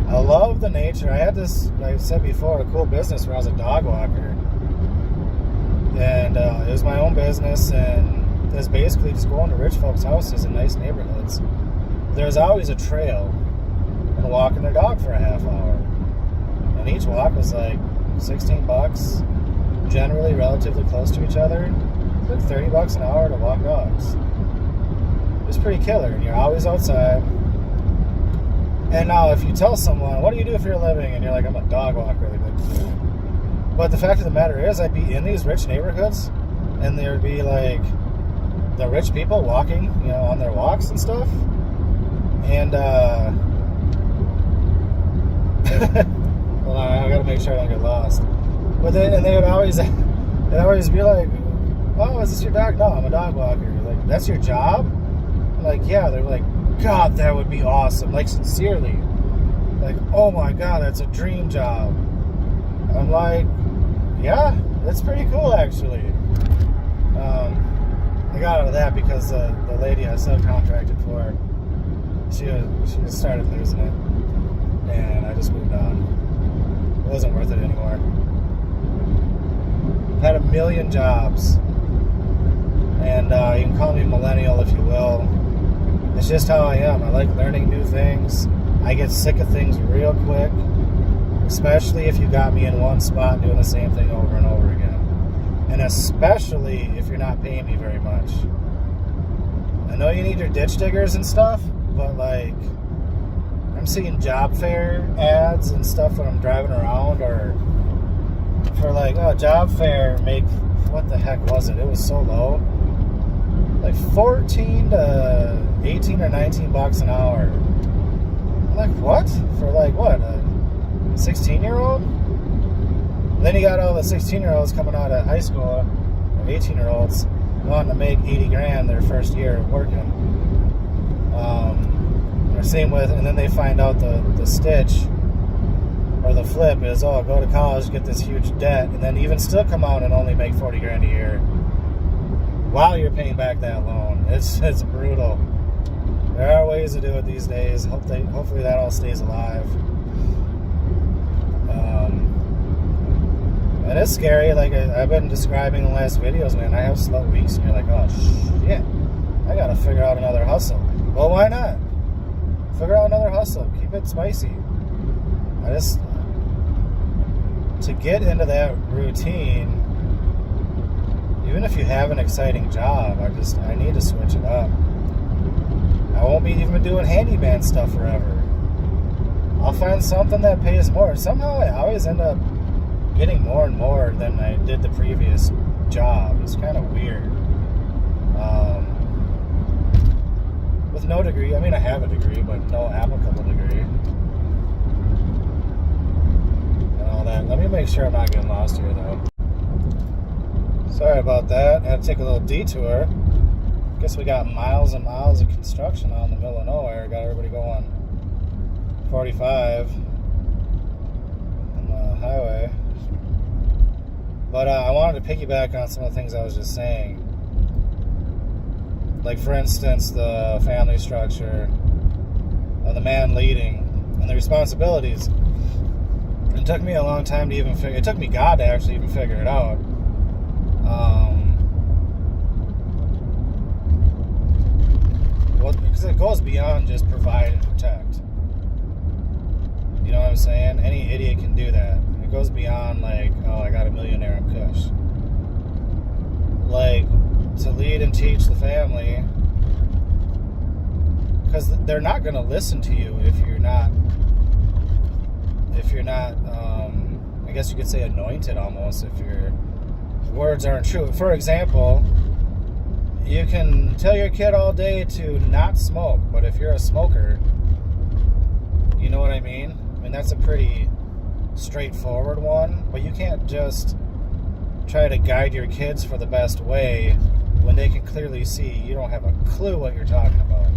I love the nature. I had this, like I said before, a cool business where I was a dog walker. And it was my own business, and it was basically just going to rich folks' houses in nice neighborhoods. There's always a trail and walking their dog for a half hour. And each walk was like $16, generally relatively close to each other. It's like $30 an hour to walk dogs. It was pretty killer, and you're always outside. And now if you tell someone, what do you do for a living? And you're like, I'm a dog walker. They're like, pfft. But the fact of the matter is, I'd be in these rich neighborhoods, and there'd be like the rich people walking, on their walks and stuff. And hold on, I gotta make sure I don't get lost. But they would always be like, oh, is this your dog? No, I'm a dog walker. Like, that's your job? I'm like, yeah. They're like, God, that would be awesome. Like, sincerely. Like, oh my God, that's a dream job. I'm like, yeah, that's pretty cool, actually. I got out of that because the lady I subcontracted for, she just started losing it. And I just moved on. It wasn't worth it anymore. I've had a million jobs. And you can call me millennial if you will. It's just how I am. I like learning new things. I get sick of things real quick, especially if you got me in one spot doing the same thing over and over again. And especially if you're not paying me very much. I know you need your ditch diggers and stuff, but like, I'm seeing job fair ads and stuff when I'm driving around, or for like, oh, job fair, what the heck was it? It was so low. Like 14 to 18 or 19 bucks an hour. I'm like, what? For like what? A 16-year-old? Then you got all the 16-year-olds coming out of high school, or 18-year-olds wanting to make 80 grand their first year of working. Or same with, and then they find out the stitch or the flip is, oh, go to college, get this huge debt, and then even still come out and only make 40 grand a year while you're paying back that loan. It's brutal. There are ways to do it these days. Hopefully that all stays alive. And it's scary. Like I've been describing in the last videos, man. I have slow weeks, and you're like, oh shit, I gotta figure out another hustle. Well, why not? Figure out another hustle. Keep it spicy. To get into that routine, even if you have an exciting job, I need to switch it up. won't be even doing handyman stuff forever. I'll find something that pays more. Somehow I always end up getting more and more than I did the previous job. It's kind of weird. With no degree, I mean, I have a degree, but no applicable degree. And all that. Let me make sure I'm not getting lost here, though. Sorry about that. I had to take a little detour. Guess we got miles and miles of construction out in the middle of nowhere. Got everybody going 45 on the highway. But I wanted to piggyback on some of the things I was just saying. Like, for instance, the family structure of the man leading and the responsibilities. It took me a long time to even figure. It took me God to actually even figure it out. Because it goes beyond just provide and protect. You know what I'm saying? Any idiot can do that. It goes beyond, like, oh, I got a millionaire in Kush. Like, to lead and teach the family, because they're not going to listen to you if you're not I guess you could say anointed almost, if your words aren't true. For example, you can tell your kid all day to not smoke, but if you're a smoker, you know what I mean? I mean, that's a pretty straightforward one, but you can't just try to guide your kids for the best way when they can clearly see you don't have a clue what you're talking about.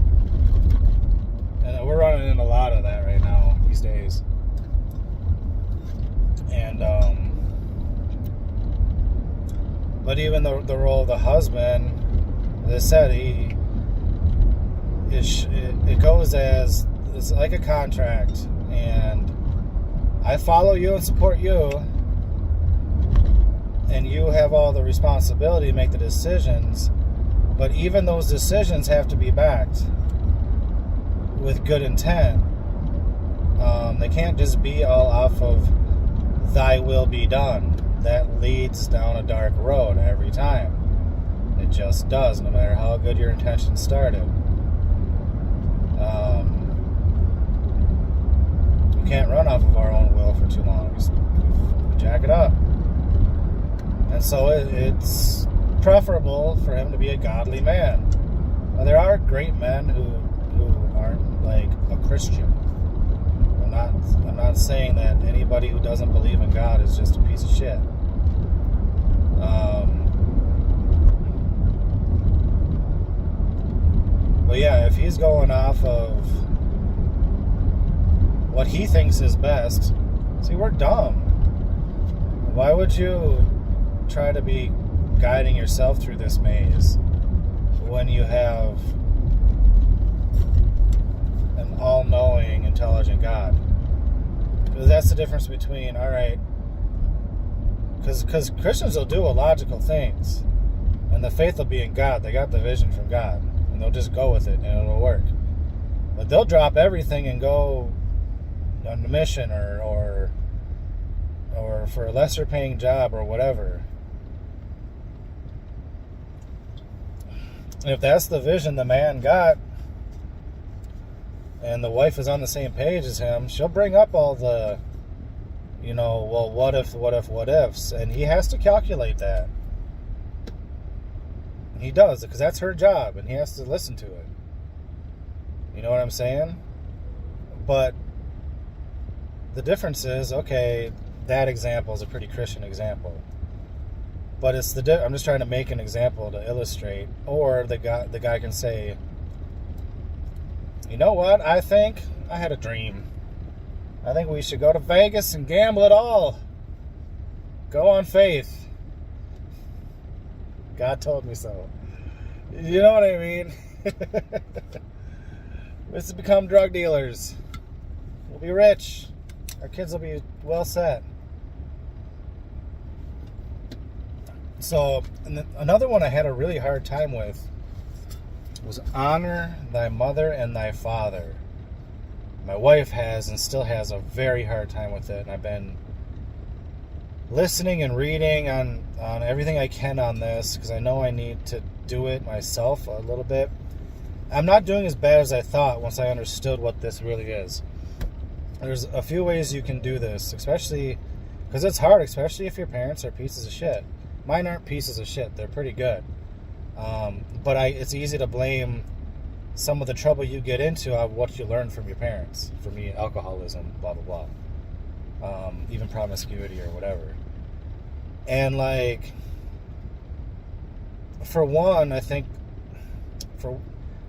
And we're running into a lot of that right now these days. And but even the role of the husband, as I said, it goes as, it's like a contract, and I follow you and support you, and you have all the responsibility to make the decisions, but even those decisions have to be backed with good intent. They can't just be all off of thy will be done. That leads down a dark road every time. It just does, no matter how good your intentions started. We can't run off of our own will for too long. Just jack it up. And so it's preferable for him to be a godly man. Now, there are great men who aren't like a Christian. I'm not saying that anybody who doesn't believe in God is just a piece of shit. But yeah, if he's going off of what he thinks is best, see, we're dumb. Why would you try to be guiding yourself through this maze when you have an all-knowing, intelligent God? Because that's the difference between, all right, because Christians will do illogical things, and the faith will be in God. They got the vision from God, and they'll just go with it, and it'll work. But they'll drop everything and go on a mission or for a lesser paying job or whatever. If that's the vision the man got, and the wife is on the same page as him, she'll bring up all the, well, what ifs, and he has to calculate that. And he does, because that's her job, and he has to listen to it. You know what I'm saying? But the difference is, okay, that example is a pretty Christian example. But it's I'm just trying to make an example to illustrate, or the guy can say, you know what, I think I had a dream. I think we should go to Vegas and gamble it all. Go on faith. God told me so. You know what I mean? Let's become drug dealers. We'll be rich. Our kids will be well set. So, another one I had a really hard time with was honor thy mother and thy father. My wife has and still has a very hard time with it, and I've been listening and reading on everything I can on this, because I know I need to do it myself a little bit. I'm not doing as bad as I thought once I understood what this really is. There's a few ways you can do this, especially because it's hard, especially if your parents are pieces of shit. Mine aren't pieces of shit. They're pretty good. But it's easy to blame some of the trouble you get into on what you learned from your parents. For me, alcoholism, blah, blah, blah. Even promiscuity or whatever. And, like, for one, I think,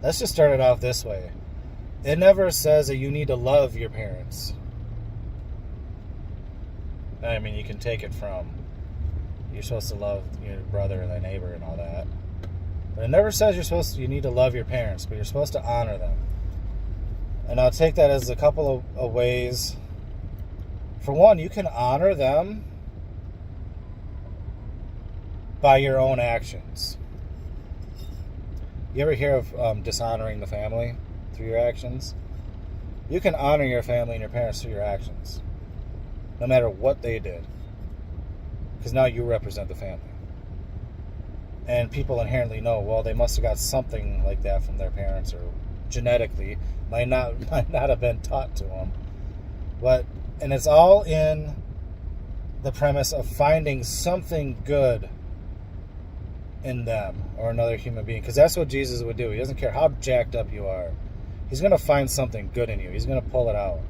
let's just start it off this way. It never says that you need to love your parents. I mean, you can take it from you're supposed to love your brother and thy neighbor and all that. But it never says you need to love your parents, but you're supposed to honor them. And I'll take that as a couple of ways. For one, you can honor them by your own actions. You ever hear of dishonoring the family through your actions? You can honor your family and your parents through your actions, no matter what they did, because now you represent the family. And people inherently know, well, they must have got something like that from their parents, or genetically might not have been taught to them. And it's all in the premise of finding something good in them or another human being, because that's what Jesus would do. He doesn't care how jacked up you are. He's going to find something good in you. He's going to pull it out.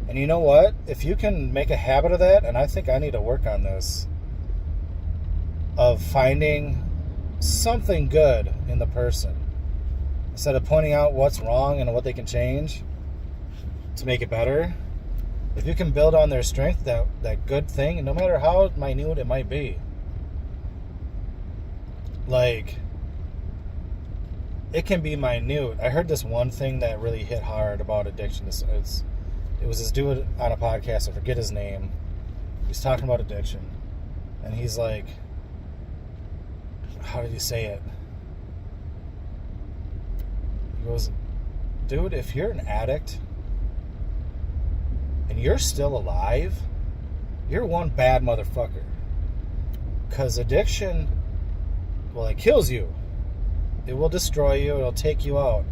And you know what? If you can make a habit of that, and I think I need to work on this, of finding something good in the person, instead of pointing out what's wrong and what they can change to make it better. If you can build on their strength, that good thing, and no matter how minute it might be, like, it can be minute. I heard this one thing that really hit hard about addiction. It was this dude on a podcast, I forget his name. He's talking about addiction. And he's like, how did he say it? He goes, dude, if you're an addict and you're still alive, you're one bad motherfucker. Because addiction, well, it kills you. It will destroy you. It'll take you out.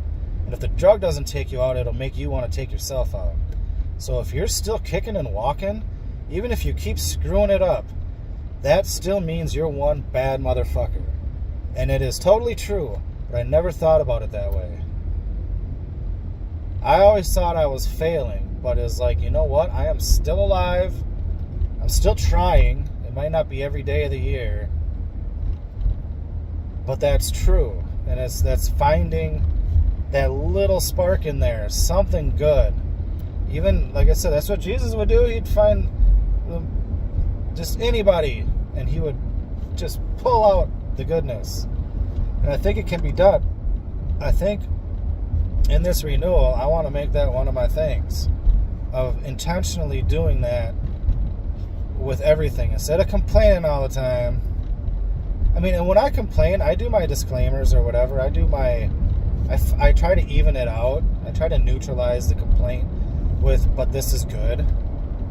And if the drug doesn't take you out, it'll make you want to take yourself out. So if you're still kicking and walking, even if you keep screwing it up, that still means you're one bad motherfucker. And it is totally true, but I never thought about it that way. I always thought I was failing, but it's like, you know what? I am still alive. I'm still trying. It might not be every day of the year, but that's true. And that's finding that little spark in there, something good. Even, like I said, that's what Jesus would do. He'd find just anybody, and he would just pull out the goodness. And I think it can be done. I think in this renewal, I want to make that one of my things, of intentionally doing that with everything, instead of complaining all the time. I mean, and when I complain, I do my disclaimers or whatever. I try to even it out. I try to neutralize the complaint with, but this is good.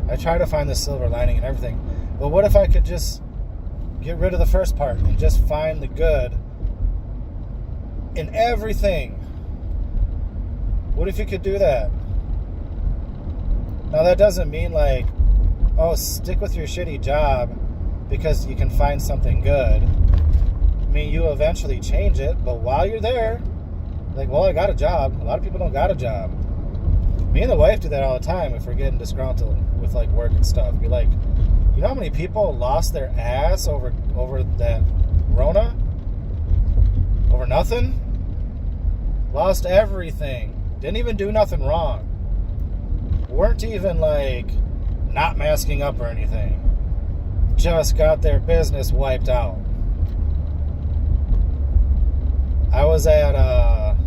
I try to find the silver lining in everything. But what if I could just get rid of the first part and just find the good in everything? What if you could do that? Now, that doesn't mean like, oh, stick with your shitty job because you can find something good. I mean, you eventually change it, but while you're there, like, well, I got a job. A lot of people don't got a job. Me and the wife do that all the time if we're getting disgruntled with, like, work and stuff. Be like, you know how many people lost their ass over that Rona? Over nothing? Lost everything. Didn't even do nothing wrong. Weren't even, like, not masking up or anything. Just got their business wiped out. I was at a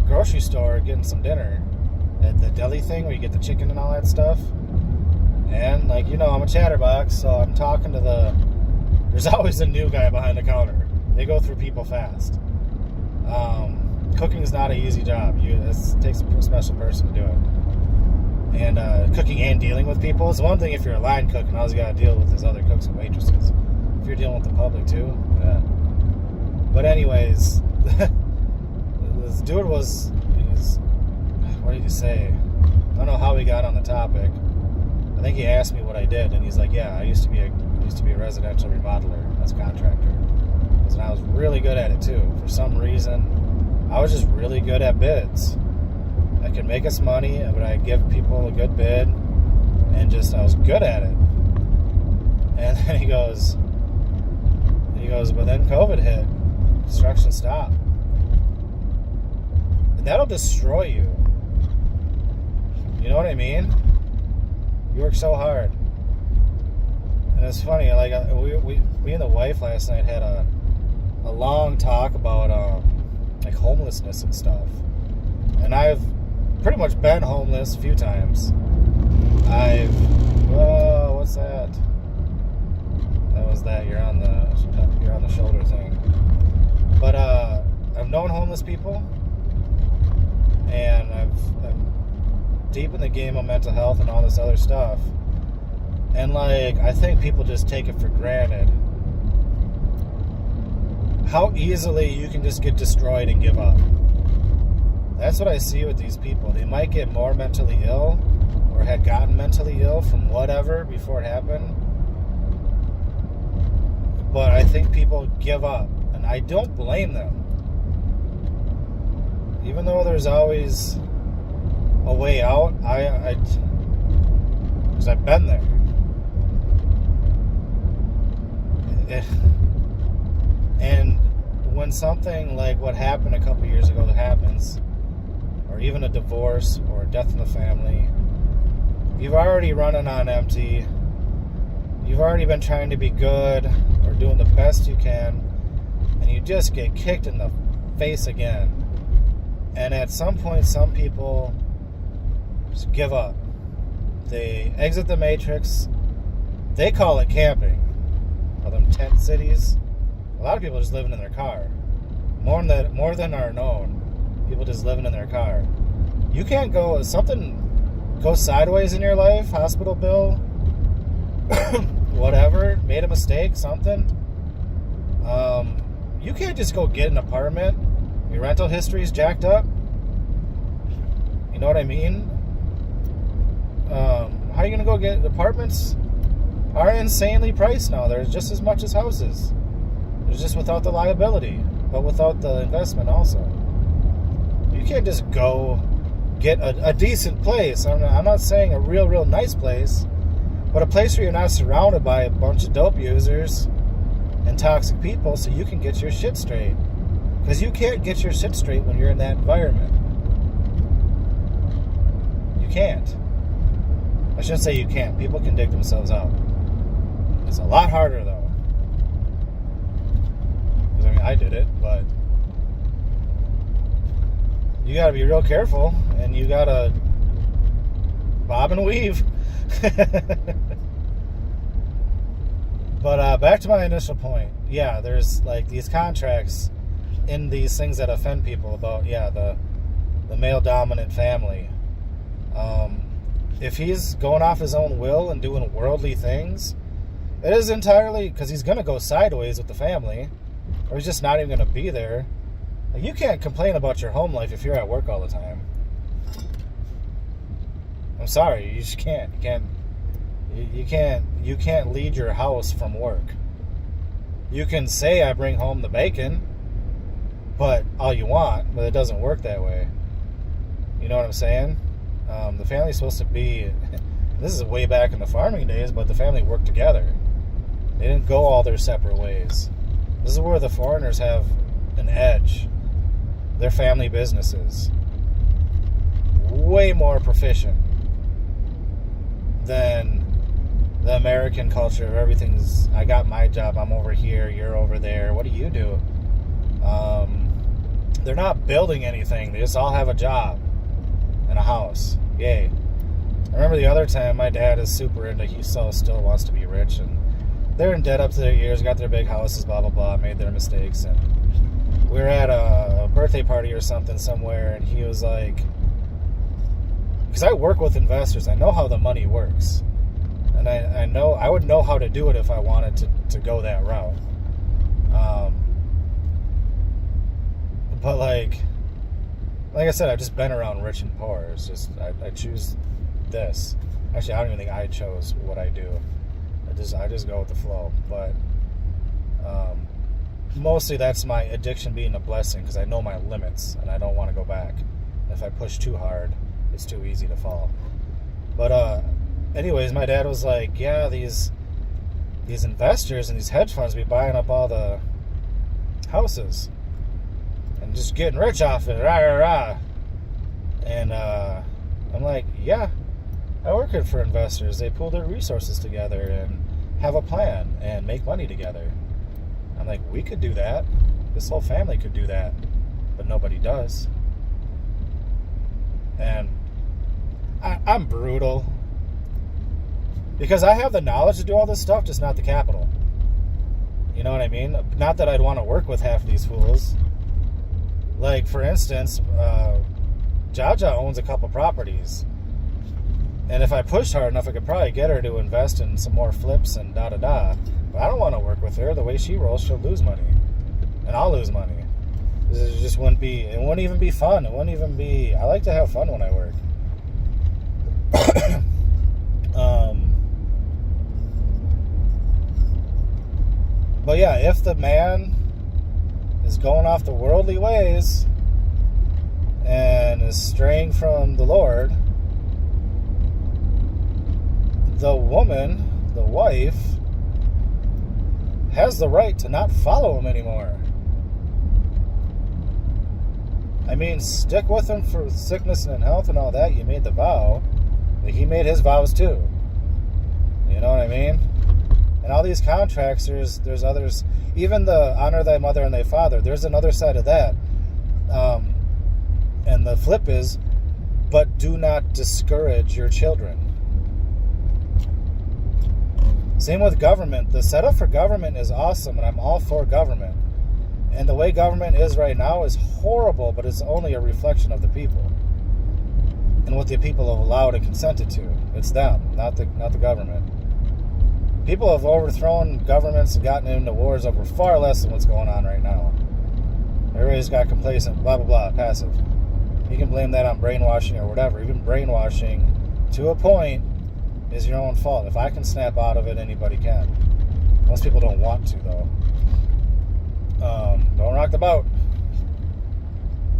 grocery store getting some dinner at the deli thing where you get the chicken and all that stuff. And, like, you know, I'm a chatterbox, so I'm talking to there's always a new guy behind the counter. They go through people fast. Cooking is not an easy job. It takes a special person to do it. And cooking and dealing with people is one thing if you're a line cook and all you got to deal with is other cooks and waitresses. If you're dealing with the public too, yeah. But anyways, this dude what did he say? I don't know how he got on the topic. I think he asked me what I did, and he's like, yeah, I used to be a residential remodeler as a contractor. And I was really good at it too. For some reason, I was just really good at bids. I could make us money, but I'd give people a good bid, and I was good at it. And then he goes, but then COVID hit. Construction stopped. And that'll destroy you. You know what I mean? You work so hard. And it's funny, like, we and the wife last night had a long talk about, like, homelessness and stuff. And I've pretty much been homeless a few times. What's that? That was that. You're on the shoulder thing. But I've known homeless people, and I'm deep in the game of mental health and all this other stuff. And like, I think people just take it for granted how easily you can just get destroyed and give up. That's what I see with these people. They might get more mentally ill, or had gotten mentally ill from whatever before it happened. But I think people give up, and I don't blame them. Even though there's always a way out, because I've been there. And when something like what happened a couple years ago happens, or even a divorce or a death in the family, you've already running on empty. You've already been trying to be good or doing the best you can, and you just get kicked in the face again. And at some point, some people just give up. They exit the matrix. They call it camping. All them tent cities. A lot of people just living in their car. More than are known. People just living in their car. You can't go, something goes sideways in your life, hospital bill, whatever, made a mistake, something. You can't just go get an apartment. Your rental history's jacked up. You know what I mean? How are you going to go get apartments? Are insanely priced now. They're just as much as houses. It's just without the liability, but without the investment also. You can't just go get a decent place. I'm not saying a real nice place, but a place where you're not surrounded by a bunch of dope users and toxic people, so you can get your shit straight. Because you can't get your shit straight when you're in that environment. You can't. I shouldn't say you can't. People can dig themselves out. It's a lot harder, though. Because, I mean, I did it, but you gotta be real careful, and you gotta bob and weave. But back to my initial point. Yeah, there's like these contracts in these things that offend people about, the male dominant family. If he's going off his own will and doing worldly things, it is entirely because he's going to go sideways with the family, or he's just not even going to be there. Like, you can't complain about your home life if you're at work all the time. I'm sorry, you just can't. You can't lead your house from work. You can say I bring home the bacon, but all you want, but it doesn't work that way. You know what I'm saying? The family's supposed to be, this is way back in the farming days, but the family worked together. They didn't go all their separate ways. This is where the foreigners have an edge. Their family businesses. Way more proficient than the American culture of everything's, I got my job, I'm over here, you're over there, what do you do? They're not building anything, they just all have a job and a house. Yay. I remember the other time my dad is super into, he still wants to be rich, and they're in debt up to their ears, got their big houses, blah, blah, blah, made their mistakes, and we were at a birthday party or something somewhere, and he was like, because I work with investors, I know how the money works. And I know I would know how to do it if I wanted to go that route. But like I said, I've just been around rich and poor. It's just I choose this. Actually, I don't even think I chose what I do. I just go with the flow. But mostly that's my addiction being a blessing, because I know my limits and I don't want to go back. If I push too hard, it's too easy to fall. But anyways, my dad was like, yeah, these investors and these hedge funds be buying up all the houses and just getting rich off it, rah, rah, rah. And I'm like, yeah, I work it for investors. They pool their resources together and have a plan and make money together. I'm like, we could do that. This whole family could do that, but nobody does. And I'm brutal, because I have the knowledge to do all this stuff, just not the capital. You know what I mean? Not that I'd want to work with half of these fools. Like, for instance, Jaja owns a couple properties. And if I pushed hard enough, I could probably get her to invest in some more flips and da-da-da. But I don't want to work with her. The way she rolls, she'll lose money. And I'll lose money. It just wouldn't be, it wouldn't even be fun. It wouldn't even be, I like to have fun when I work. But yeah, if the man is going off the worldly ways and is straying from the Lord, the woman, the wife, has the right to not follow him anymore. I mean, stick with him for sickness and health and all that. You made the vow. But he made his vows too. You know what I mean? And all these contracts, there's others. Even the honor thy mother and thy father, there's another side of that. And the flip is, but do not discourage your children. Same with government. The setup for government is awesome, and I'm all for government. And the way government is right now is horrible, but it's only a reflection of the people and what the people have allowed and consented to. It's them, not the government. People have overthrown governments and gotten into wars over far less than what's going on right now. Everybody's got complacent, blah, blah, blah, passive. You can blame that on brainwashing or whatever. Even brainwashing, to a point, is your own fault. If I can snap out of it, anybody can. Most people don't want to, though. Don't rock the boat.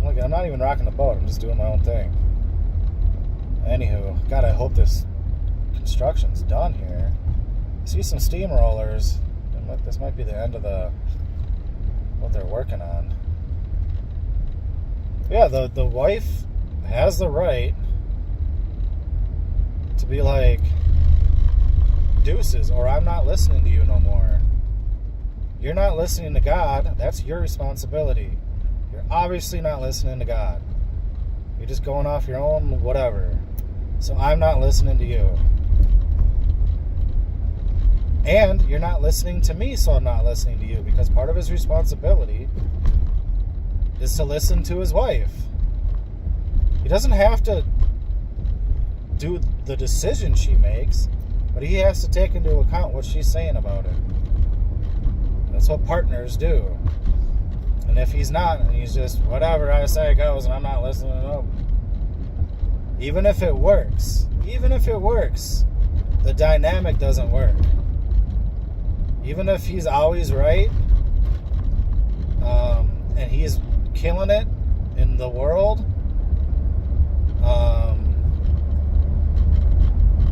Look, I'm not even rocking the boat. I'm just doing my own thing. Anywho, God, I hope this construction's done here. I see some steamrollers. This might be the end of what they're working on. Yeah, the wife has the right to be like, deuces, or I'm not listening to you no more. You're not listening to God. That's your responsibility. You're obviously not listening to God. You're just going off your own whatever. So I'm not listening to you. And you're not listening to me, so I'm not listening to you. Because part of his responsibility is to listen to his wife. He doesn't have to do the decision she makes, but he has to take into account what she's saying about it. That's what partners do. And if he's not, and he's just, whatever I say goes, and I'm not listening to him. Even if it works, the dynamic doesn't work. Even if he's always right, and he's killing it in the world,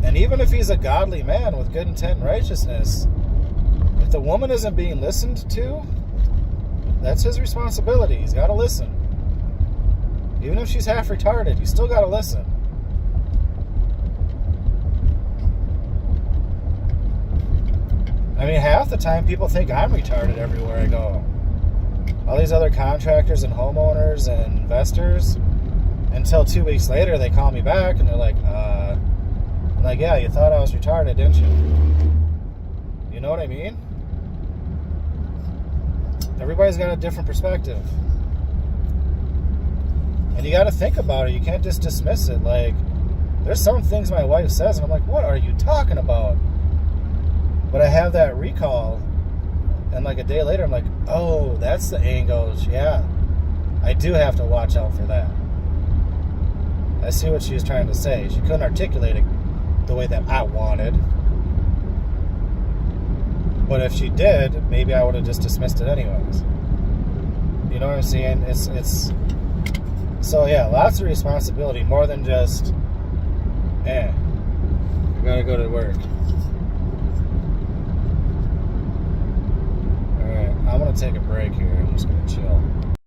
and even if he's a godly man with good intent and righteousness, if the woman isn't being listened to, that's his responsibility. He's got to listen. Even if she's half retarded, you still got to listen. I mean, half the time people think I'm retarded everywhere I go. All these other contractors and homeowners and investors, until 2 weeks later, they call me back and they're like, I'm like, yeah, you thought I was retarded, didn't you? You know what I mean? Everybody's got a different perspective. And you got to think about it. You can't just dismiss it. Like, there's some things my wife says, and I'm like, what are you talking about? But I have that recall, and like a day later, I'm like, oh, that's the angle. Yeah. I do have to watch out for that. I see what she was trying to say. She couldn't articulate it the way that I wanted. But if she did, maybe I would have just dismissed it anyways. You know what I'm saying? It's so yeah, lots of responsibility, more than just I gotta go to work. Alright, I'm gonna take a break here. I'm just gonna chill.